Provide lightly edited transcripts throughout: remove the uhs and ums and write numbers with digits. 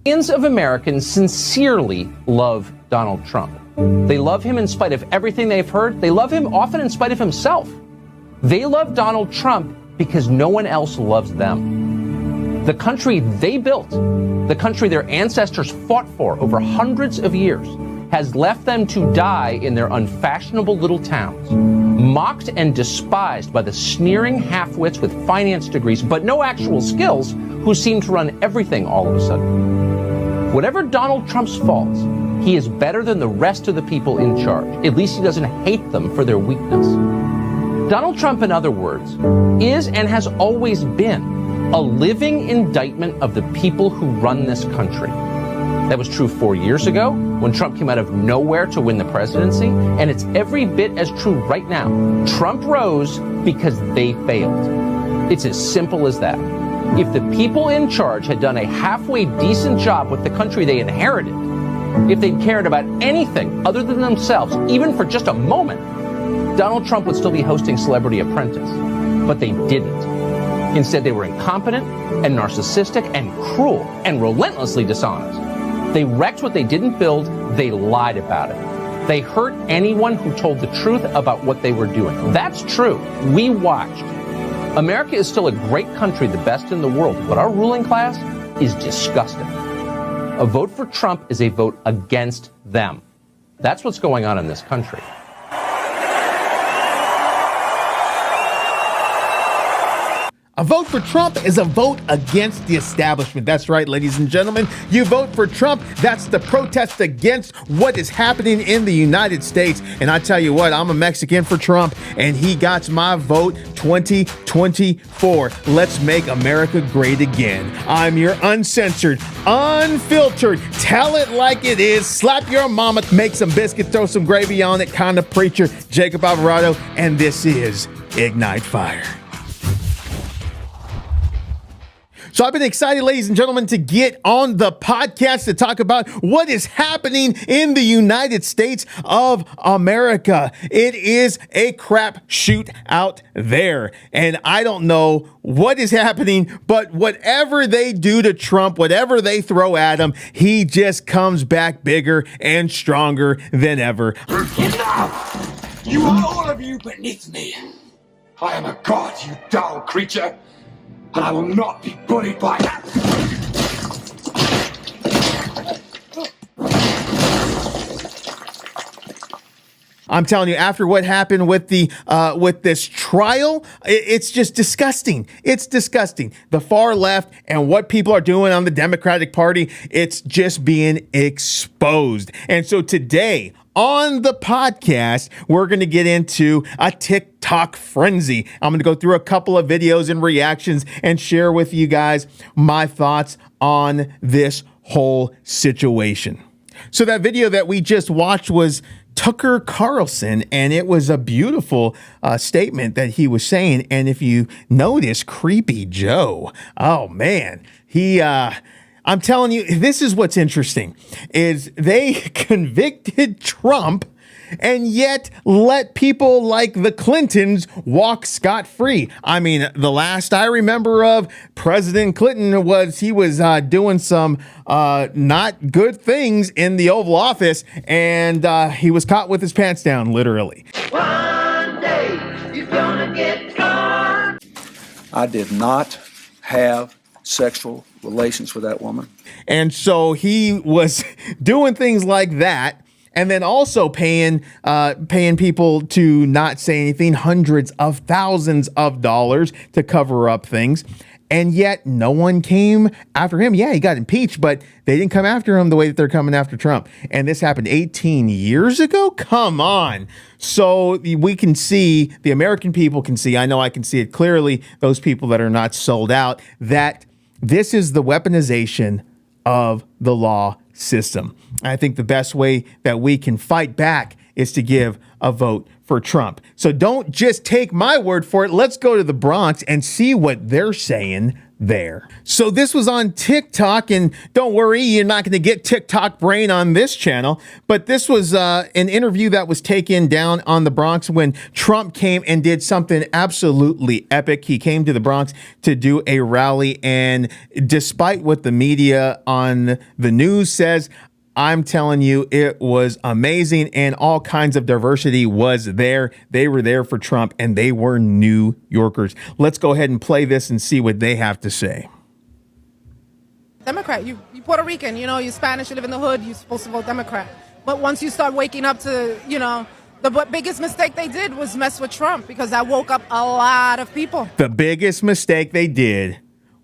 Millions of Americans sincerely love Donald Trump. They love him in spite of everything they've heard. They love him often in spite of himself. They love Donald Trump because no one else loves them. The country they built, the country their ancestors fought for over hundreds of years, has left them to die in their unfashionable little towns, mocked and despised by the sneering half-wits with finance degrees but no actual skills who seem to run everything all of a sudden. Whatever Donald Trump's faults, he is better than the rest of the people in charge. At least he doesn't hate them for their weakness. Donald Trump, in other words, is and has always been a living indictment of the people who run this country. That was true 4 years ago when Trump came out of nowhere to win the presidency, and it's every bit as true right now. Trump rose because they failed. It's as simple as that. If the people in charge had done a halfway decent job with the country they inherited, if they'd cared about anything other than themselves, even for just a moment, Donald Trump would still be hosting Celebrity Apprentice. But they didn't. Instead, they were incompetent and narcissistic and cruel and relentlessly dishonest. They wrecked what they didn't build. They lied about it. They hurt anyone who told the truth about what they were doing. That's true. We watched. America is still a great country, the best in the world, but our ruling class is disgusting. A vote for Trump is a vote against them. That's what's going on in this country. A vote for Trump is a vote against the establishment. That's right, ladies and gentlemen. You vote for Trump, that's the protest against what is happening in the United States. And I tell you what, I'm a Mexican for Trump, and he got my vote 2024. Let's make America great again. I'm your uncensored, unfiltered, tell it like it is, slap your mama, make some biscuit, throw some gravy on it kind of preacher, Jacob Alvarado, and this is Ignite Fire. So I've been excited, ladies and gentlemen, to get on the podcast to talk about what is happening in the United States of America. It is a crap shoot out there. And I don't know what is happening, but whatever they do to Trump, whatever they throw at him, he just comes back bigger and stronger than ever. Enough! You are all of you beneath me. I am a god, you dull creature. And I will not be bullied by that. I'm telling you, after what happened with the with this trial, it's just disgusting. It's disgusting. The far left and what people are doing on the Democratic Party, it's just being exposed. And so today on the podcast, we're going to get into a TikTok frenzy. I'm going to go through a couple of videos and reactions and share with you guys my thoughts on this whole situation. So that video that we just watched was Tucker Carlson, and it was a beautiful statement that he was saying. And if you notice, Creepy Joe, oh man, I'm telling you, this is what's interesting, is they convicted Trump and yet let people like the Clintons walk scot-free. I mean, the last I remember of President Clinton was he was doing some not good things in the Oval Office, and he was caught with his pants down, literally. One day you're gonna get caught. I did not have sexual relations with that woman. And so he was doing things like that, and then also paying people to not say anything, hundreds of thousands of dollars to cover up things. And yet no one came after him. Yeah, he got impeached, but they didn't come after him the way that they're coming after Trump. And this happened 18 years ago? Come on. So we can see, the American people can see, I know I can see it clearly, those people that are not sold out, that this is the weaponization of the law system. I think the best way that we can fight back is to give a vote for Trump. So don't just take my word for it. Let's go to the Bronx and see what they're saying there. So this was on TikTok, and don't worry, you're not going to get TikTok brain on this channel, but this was an interview that was taken down on the Bronx when Trump came and did something absolutely epic. He came to the Bronx to do a rally, and despite what the media on the news says, I'm telling you, it was amazing, and all kinds of diversity was there. They were there for Trump, and they were New Yorkers. Let's go ahead and play this and see what they have to say. Democrat, you Puerto Rican, you know, you're Spanish, you live in the hood, you're supposed to vote Democrat. But once you start waking up to, you know, the biggest mistake they did was mess with Trump, because that woke up a lot of people. The biggest mistake they did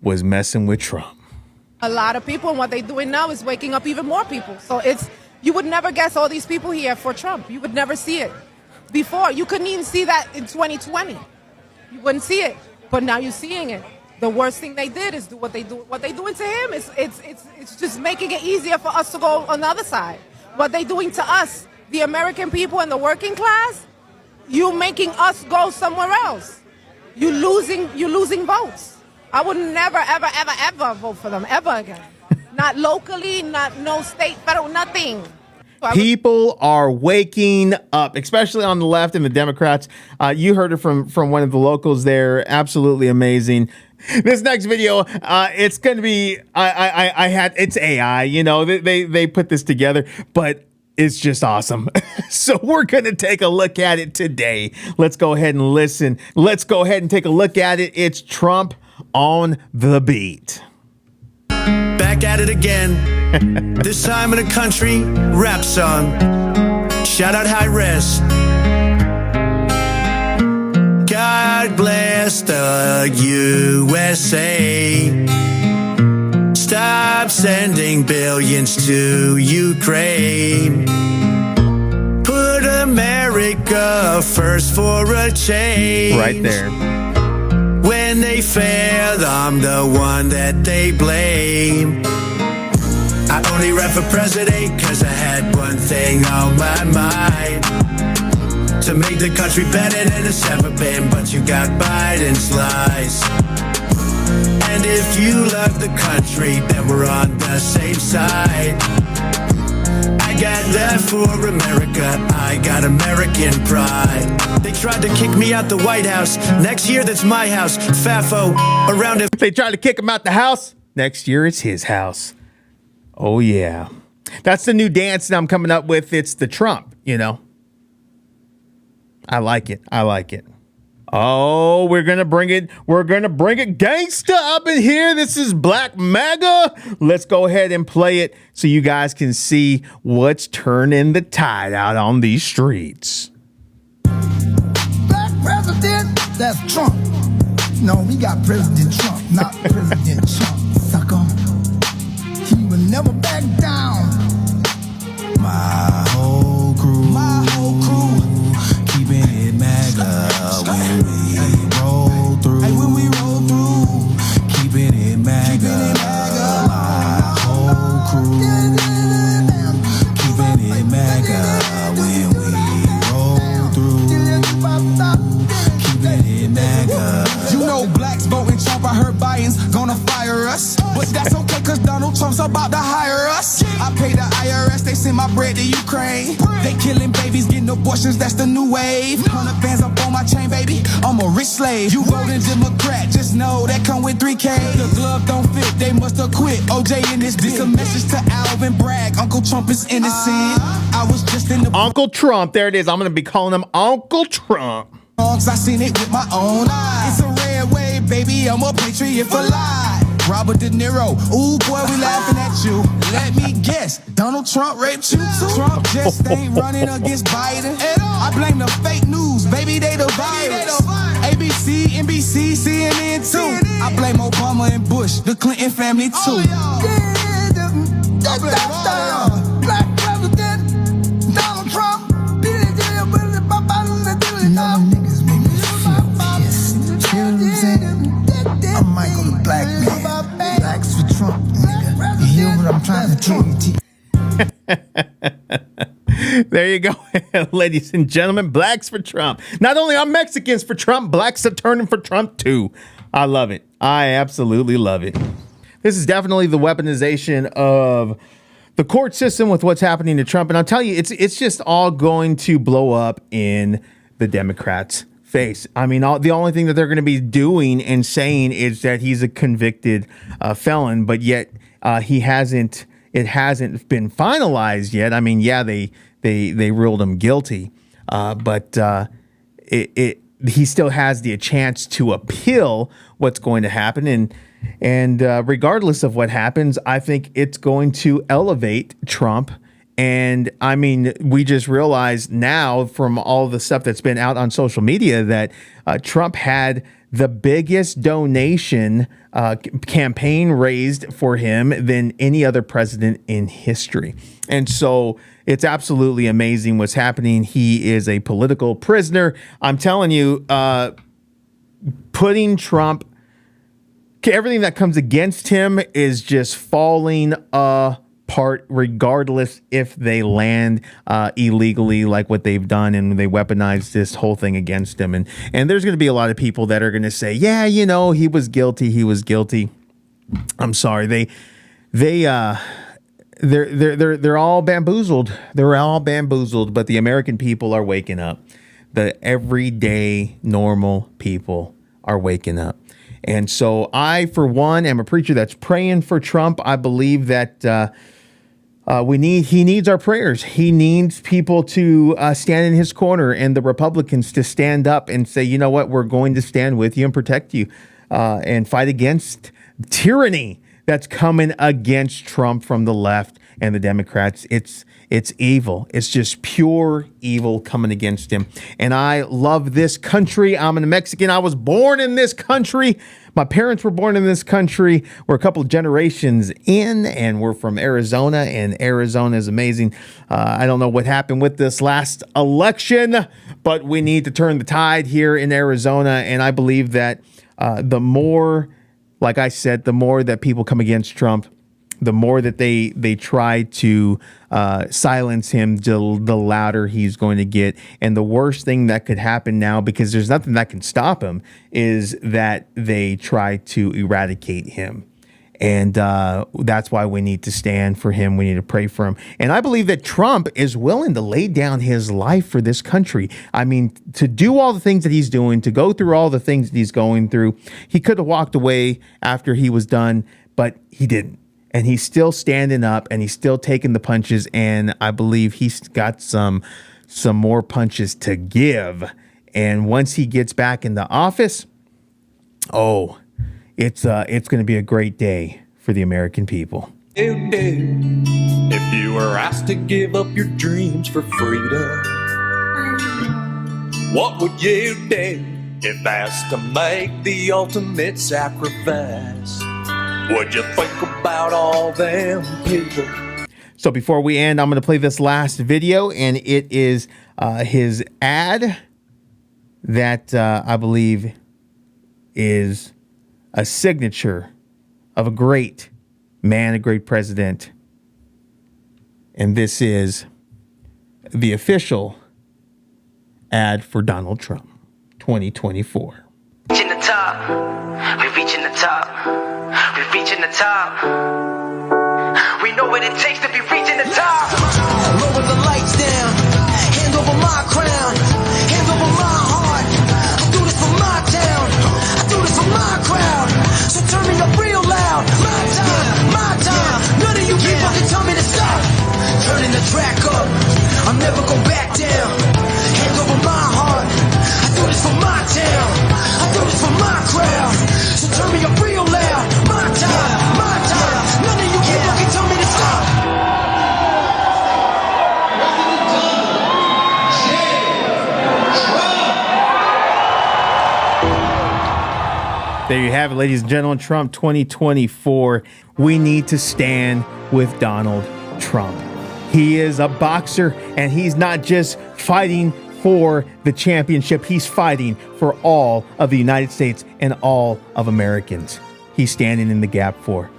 was messing with Trump. A lot of people, and what they're doing now is waking up even more people. So you would never guess all these people here for Trump. You would never see it before. You couldn't even see that in 2020. You wouldn't see it, but now you're seeing it. The worst thing they did is do what they do. What they doing to him is it's just making it easier for us to go on the other side. What they doing to us, the American people and the working class, you making us go somewhere else. You losing votes. I would never, ever, ever, ever vote for them ever again. Not locally, no state, federal, nothing. So People are waking up, especially on the left and the Democrats. You heard it from one of the locals there. Absolutely amazing. This next video, it's going to be, it's AI, you know, they put this together, but it's just awesome. So we're going to take a look at it today. Let's go ahead and listen. Let's go ahead and take a look at it. It's Trump on the beat. Back at it again. This time in a country rap song. Shout out High Res. God bless the USA. Stop sending billions to Ukraine. Put America first for a change. Right there. When they fail, I'm the one that they blame. I only ran for president cause I had one thing on my mind. To make the country better than it's ever been, but you got Biden's lies. And if you love the country, then we're on the same side. I got that for America, I got American pride. They tried to kick me out the White House. Next year, that's my house. FAFO, around it. They tried to kick him out the house. Next year, it's his house. Oh, yeah. That's the new dance that I'm coming up with. It's the Trump, you know. I like it. I like it. Oh, we're going to bring it. We're going to bring it gangsta up in here. This is Black MAGA. Let's go ahead and play it so you guys can see what's turning the tide out on these streets. Black president, that's Trump. No, we got President Trump, not President Trump, sucker. He will never back down. My whole crew, keeping it MAGA when we roll through. Hey, when we roll through, keeping it MAGA. My whole crew, keeping it MAGA when we roll through. Keeping it MAGA. You know blacks voting Trump, I heard Biden's gonna fire us. But that's okay cause Donald Trump's about to hire us. I pay the IRS, they send my bread to Ukraine. They killing babies, getting abortions, that's the new wave. 100 bands up on my chain, baby, I'm a rich slave. You voting Democrat, just know that come with 3K. The glove don't fit, they must have quit. OJ in this bitch. A message to Alvin Bragg, Uncle Trump is innocent. I was just in the Uncle Trump, there it is. I'm going to be calling him Uncle Trump. I seen it with my own eyes. It's a red wave, baby, I'm a patriot for life. Robert De Niro, ooh boy, we laughing at you. Let me guess, Donald Trump raped you too? Trump just ain't running against Biden at all. I blame the fake news, baby, they the virus. ABC, NBC, CNN too. I blame Obama and Bush, the Clinton family too. Black president, Donald Trump. None of niggas make me feel pissed. You know what I'm saying? I might go to black man. Blacks for Trump, nigga. You hear what I'm trying to tell you? There you go, ladies and gentlemen. Blacks for Trump. Not only are Mexicans for Trump, blacks are turning for Trump too. I love it. I absolutely love it. This is definitely the weaponization of the court system with what's happening to Trump. And I'll tell you, it's just all going to blow up in the Democrats' face. I mean, the only thing that they're going to be doing and saying is that he's a convicted felon, but yet it hasn't been finalized yet. I mean, yeah, they ruled him guilty, but he still has the chance to appeal what's going to happen. And regardless of what happens, I think it's going to elevate Trump. And I mean, we just realized now from all the stuff that's been out on social media that Trump had the biggest donation campaign raised for him than any other president in history. And so it's absolutely amazing what's happening. He is a political prisoner. I'm telling you, putting Trump, everything that comes against him is just falling apart, regardless if they land illegally like what they've done and they weaponize this whole thing against him. And there's going to be a lot of people that are going to say, yeah, you know, he was guilty. He was guilty. I'm sorry. They're all bamboozled. They're all bamboozled, but the American people are waking up. The everyday normal people are waking up. And so I, for one, am a preacher that's praying for Trump. I believe that he needs our prayers. He needs people to stand in his corner and the Republicans to stand up and say, you know what, we're going to stand with you and protect you and fight against tyranny that's coming against Trump from the left and the Democrats. It's evil. It's just pure evil coming against him. And I love this country. I'm a Mexican. I was born in this country. My parents were born in this country. We're a couple of generations in, and we're from Arizona, and Arizona is amazing. I don't know what happened with this last election, but we need to turn the tide here in Arizona. And I believe that the more, like I said, the more that people come against Trump, the more that they try to silence him, the louder he's going to get. And the worst thing that could happen now, because there's nothing that can stop him, is that they try to eradicate him. And that's why we need to stand for him. We need to pray for him. And I believe that Trump is willing to lay down his life for this country. I mean, to do all the things that he's doing, to go through all the things that he's going through. He could have walked away after he was done, but he didn't. And he's still standing up and he's still taking the punches. And I believe he's got some more punches to give. And once he gets back in the office, it's going to be a great day for the American people. If you were asked to give up your dreams for freedom, what would you do if asked to make the ultimate sacrifice? Would you think about all them people? So before we end, I'm going to play this last video, and it is his ad that I believe is a signature of a great man, a great president. And this is the official ad for Donald Trump 2024. Reaching the top, we're reaching the top, we're reaching the top. We know what it takes to be reaching the top. Lower the lights down, hand over my crown, hand over my heart. I do this for my town, I do this for my crowd. So turn me up real loud. My time. None of you people can tell me to stop. Turning the track up, I'll never go back down. Hand over my heart, I do this for my town, I do this for my crowd. So turn me up real loud. My time. None of you people can tell me to stop. There you have it, ladies and gentlemen. Trump 2024. We need to stand with Donald Trump. He is a boxer, and he's not just fighting for the championship. He's fighting for all of the United States and all of Americans. He's standing in the gap for.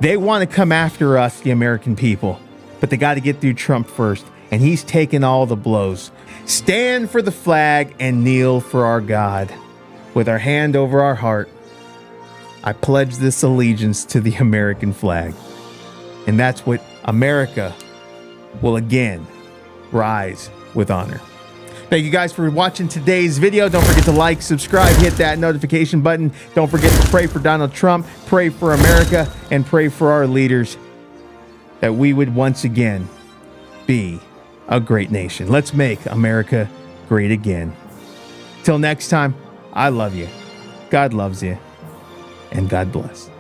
They want to come after us, the American people, but they got to get through Trump first, and he's taking all the blows. Stand for the flag and kneel for our God with our hand over our heart. I pledge this allegiance to the American flag. And that's what America will again rise with honor. Thank you guys for watching today's video. Don't forget to like, subscribe, hit that notification button. Don't forget to pray for Donald Trump, pray for America, and pray for our leaders that we would once again be a great nation. Let's make America great again. Till next time, I love you. God loves you. And God bless.